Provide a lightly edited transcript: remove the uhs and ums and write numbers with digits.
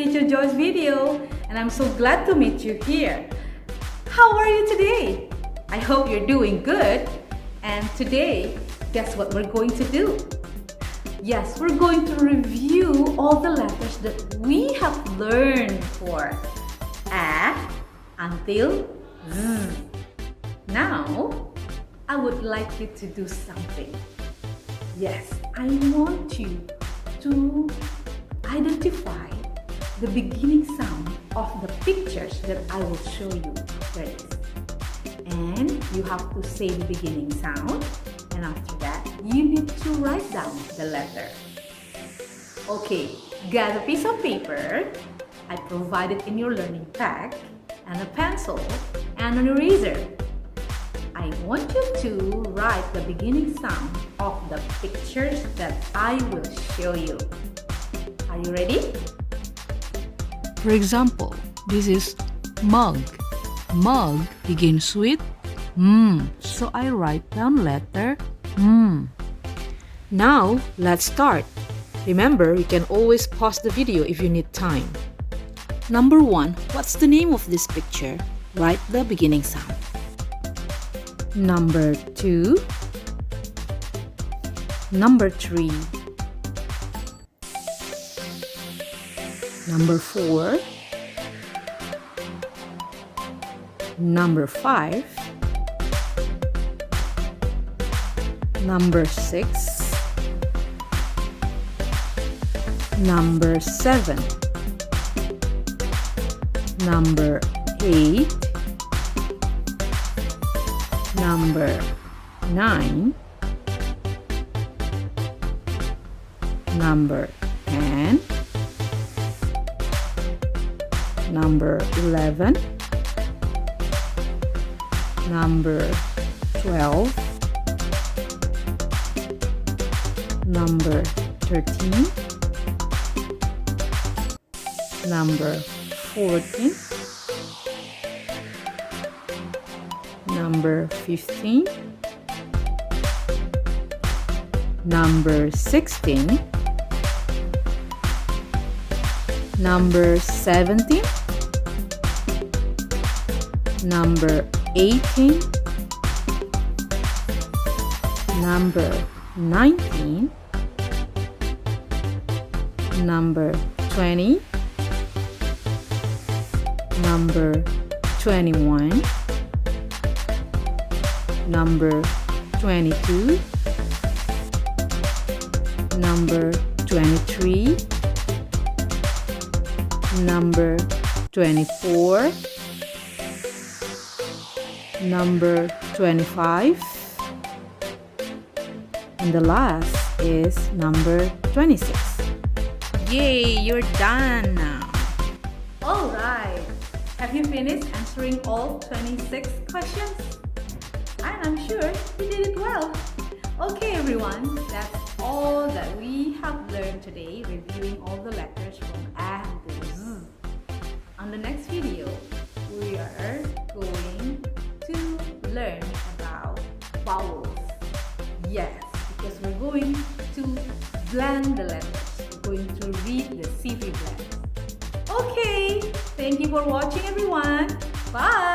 Teacher Joy's video, and I'm so glad to meet you here. How are you today? I hope you're doing good. And today, guess what we're going to do? Yes, we're going to review all the letters that we have learned for A until Z. Now, I would like you to do something. Yes, I want you to identify the beginning sound of the pictures that I will show you after this. And you have to say the beginning sound, and after that, you need to write down the letter. Okay, get a piece of paper. I provided in your learning pack, and a pencil, and an eraser. I want you to write the beginning sound of the pictures that I will show you. Are you ready? For example, this is mug. Mug begins with M, so I write down letter M. Now, let's start. Remember, you can always pause the video if you need time. Number 1, what's the name of this picture? Write the beginning sound. Number 2, number 3, number 4, number 5, number 6, number 7, number 8, number 9, number 10, number 11, number 12, number 13, number 14, number 15, number 16, number 17, number 18, number 19, number 20, number 21, number 22, number 23, number 24, number 25, and the last is number 26. Yay, you're done now. Alright, have you finished answering all 26 questions? And I'm sure you did it well. Okay everyone, that's all that we have learned today, reviewing all the letters from A to Z. On the next video, we are going to learn about vowels. Yes, because we're going to blend the letters. We're going to read the CV blend. Okay, thank you for watching everyone. Bye!